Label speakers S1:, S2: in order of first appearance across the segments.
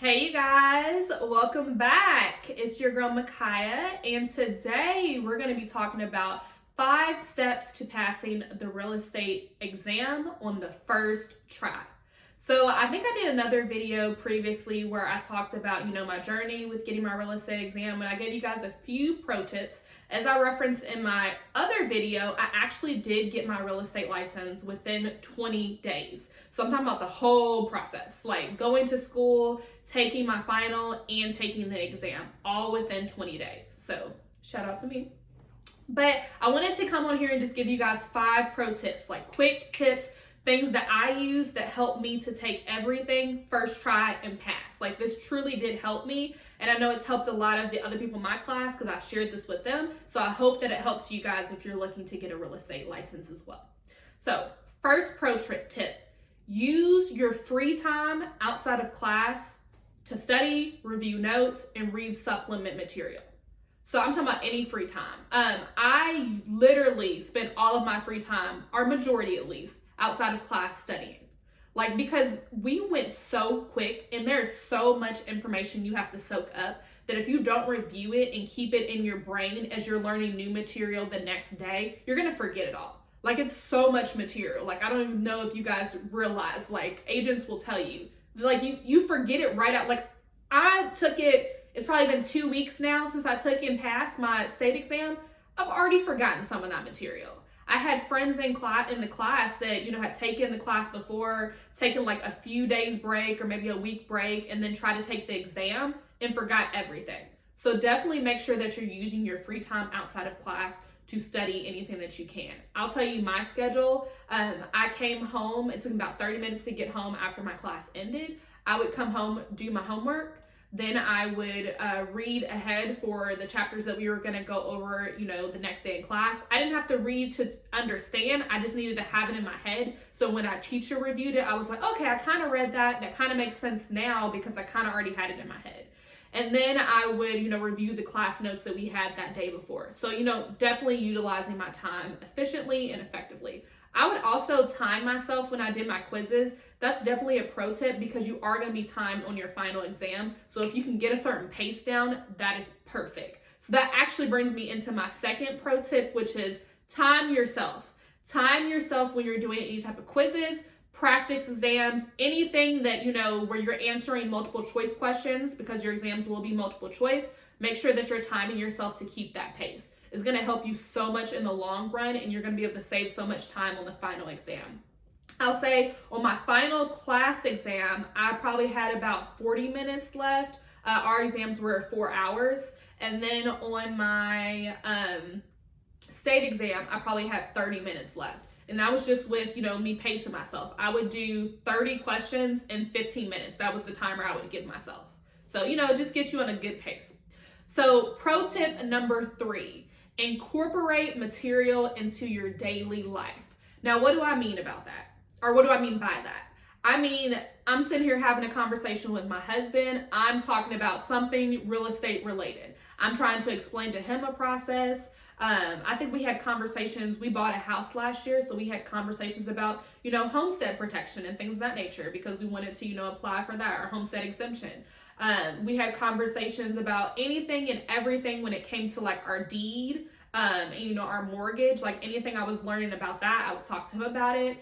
S1: Hey you guys, welcome back. It's your girl Micaiah, and today we're going to be talking about 5 steps to passing the real estate exam on the first try. So I think I did another video previously where I talked about, my journey with getting my real estate exam, and I gave you guys a few pro tips. As I referenced in my other video, I actually did get my real estate license within 20 days. So I'm talking about the whole process, like going to school, taking my final, and taking the exam, all within 20 days. So shout out to me. But I wanted to come on here and just give you guys 5 pro tips, like quick tips, things that I use that help me to take everything first try and pass. Like this truly did help me. And I know it's helped a lot of the other people in my class because I've shared this with them. So I hope that it helps you guys if you're looking to get a real estate license as well. So first pro tip, use your free time outside of class to study, review notes, and read supplement material. So I'm talking about any free time. I literally spend all of my free time, or majority at least, outside of class studying. Like, because we went so quick and there's so much information you have to soak up that if you don't review it and keep it in your brain as you're learning new material the next day, you're gonna forget it all. Like, it's so much material. Like, I don't even know if you guys realize, like, agents will tell you, like, you forget it right out. Like, I took it, it's probably been 2 weeks now since I took and passed my state exam. I've already forgotten some of that material. I had friends in the class that, had taken the class before, taken like a few days break or maybe a week break, and then try to take the exam and forgot everything. So definitely make sure that you're using your free time outside of class to study anything that you can. I'll tell you my schedule. I came home, it took about 30 minutes to get home after my class ended. I would come home, do my homework. Then I would read ahead for the chapters that we were gonna go over, the next day in class. I didn't have to read to understand, I just needed to have it in my head. So when our teacher reviewed it, I was like, okay, I kind of read that. That kind of makes sense now because I kind of already had it in my head. And then I would, review the class notes that we had that day before. So, definitely utilizing my time efficiently and effectively. I would also time myself when I did my quizzes. That's definitely a pro tip because you are going to be timed on your final exam. So if you can get a certain pace down, that is perfect. So that actually brings me into my second pro tip, which is time yourself. Time yourself when you're doing any type of quizzes, practice exams, anything that, where you're answering multiple choice questions, because your exams will be multiple choice. Make sure that you're timing yourself to keep that pace. It's going to help you so much in the long run, and you're going to be able to save so much time on the final exam. I'll say on my final class exam, I probably had about 40 minutes left. Our exams were 4 hours. And then on my state exam, I probably had 30 minutes left. And that was just with, me pacing myself. I would do 30 questions in 15 minutes. That was the timer I would give myself. So, it just gets you on a good pace. So pro tip number 3, incorporate material into your daily life. Now, what do I mean about that? Or what do I mean by that? I mean, I'm sitting here having a conversation with my husband. I'm talking about something real estate related. I'm trying to explain to him a process. I think we had conversations. We bought a house last year, so we had conversations about, homestead protection and things of that nature because we wanted to, apply for that, our homestead exemption. We had conversations about anything and everything when it came to like our deed, our mortgage, like anything I was learning about that, I would talk to him about it.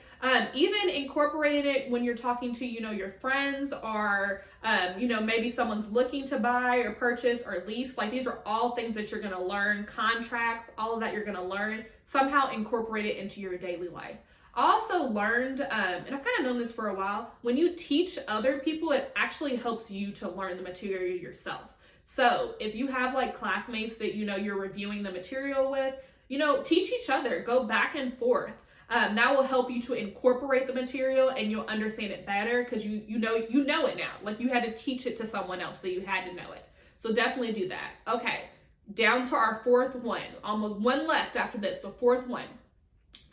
S1: Even incorporating it when you're talking to, your friends or, maybe someone's looking to buy or purchase or lease. Like these are all things that you're going to learn, contracts, all of that you're going to learn, somehow incorporate it into your daily life. I also learned, and I've kind of known this for a while, when you teach other people, it actually helps you to learn the material yourself. So if you have like classmates that, you're reviewing the material with, teach each other, go back and forth. That will help you to incorporate the material and you'll understand it better because you know it now. Like you had to teach it to someone else, so you had to know it. So definitely do that. Okay, down to our 4th one. Almost one left after this, but 4th one.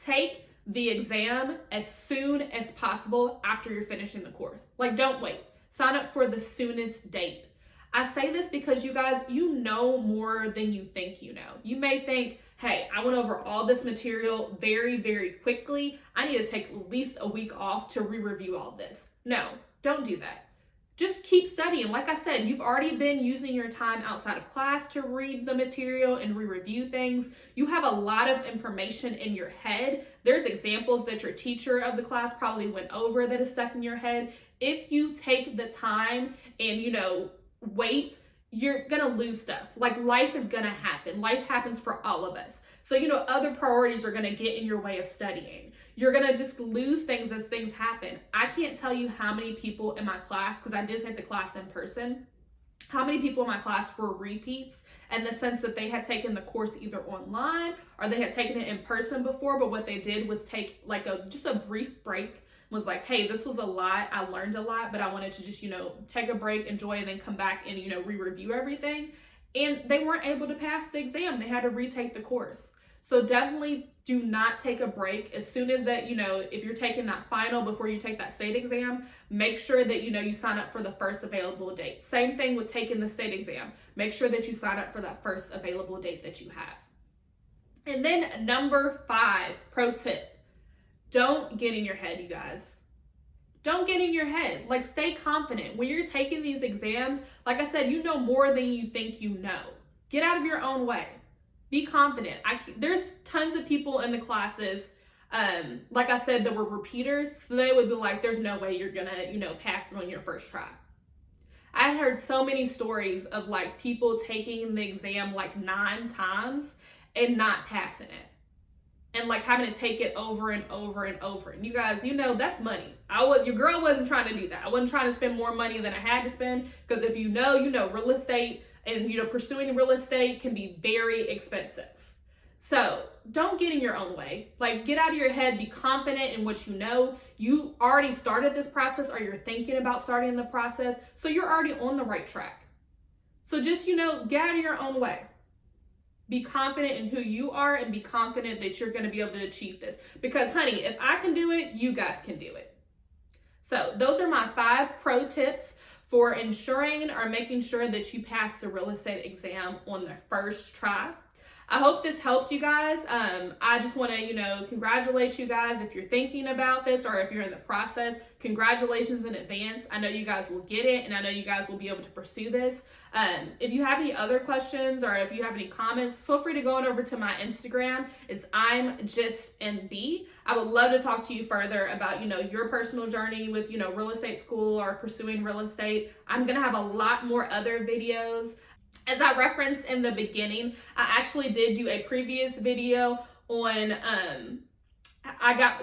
S1: Take the exam as soon as possible after you're finishing the course. Like don't wait. Sign up for the soonest date. I say this because you guys, know more than you think you know. You may think, hey, I went over all this material very, very quickly. I need to take at least a week off to re-review all this. No, don't do that. just keep studying. Like I said, you've already been using your time outside of class to read the material and re-review things. You have a lot of information in your head. There's examples that your teacher of the class probably went over that is stuck in your head. If you take the time and, wait, you're gonna lose stuff. Like, life is gonna happen. Life happens for all of us. So, other priorities are gonna get in your way of studying. You're gonna just lose things as things happen. I can't tell you how many people in my class, because I just had the class in person, how many people in my class were repeats in the sense that they had taken the course either online or they had taken it in person before, but what they did was take like just a brief break, was like, hey, this was a lot, I learned a lot, but I wanted to just, take a break, enjoy, and then come back and, re-review everything. And they weren't able to pass the exam. They had to retake the course. So definitely do not take a break. As soon as that, if you're taking that final before you take that state exam, make sure that, you sign up for the first available date. Same thing with taking the state exam. Make sure that you sign up for that first available date that you have. And then number 5, pro tip. Don't get in your head, you guys. Don't get in your head. Like, stay confident. When you're taking these exams, like I said, you know more than you think you know. Get out of your own way. Be confident. There's tons of people in the classes, like I said, that were repeaters. So they would be like, there's no way you're gonna, pass it on your first try. I heard so many stories of like people taking the exam like 9 times and not passing it. And like having to take it over and over and over. And you guys, that's money. Your girl wasn't trying to do that. I wasn't trying to spend more money than I had to spend, because if real estate and pursuing real estate can be very expensive. So don't get in your own way. Like, get out of your head, be confident in what you know. You already started this process, or you're thinking about starting the process, so you're already on the right track. So just, get out of your own way. Be confident in who you are and be confident that you're going to be able to achieve this. Because, honey, if I can do it, you guys can do it. So those are my 5 pro tips for ensuring or making sure that you pass the real estate exam on the first try. I hope this helped you guys. I just want to, congratulate you guys if you're thinking about this or if you're in the process. Congratulations in advance. I know you guys will get it, and I know you guys will be able to pursue this. If you have any other questions or if you have any comments, feel free to go on over to my Instagram. It's I'mJustMB. I would love to talk to you further about, your personal journey with, real estate school or pursuing real estate. I'm going to have a lot more other videos. As I referenced in the beginning, I actually did do a previous video on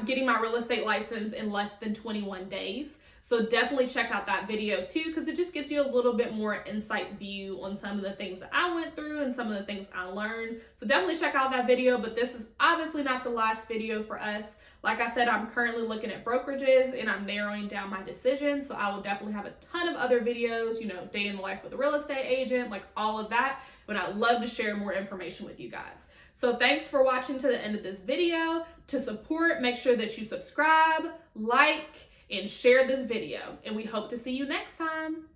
S1: getting my real estate license in less than 21 days. So definitely check out that video too, because it just gives you a little bit more insight view on some of the things that I went through and some of the things I learned. So definitely check out that video, but this is obviously not the last video for us. Like I said, I'm currently looking at brokerages and I'm narrowing down my decision. So I will definitely have a ton of other videos, day in the life with a real estate agent, like all of that. But I'd love to share more information with you guys. So thanks for watching to the end of this video. To support, make sure that you subscribe, like, and share this video. And we hope to see you next time.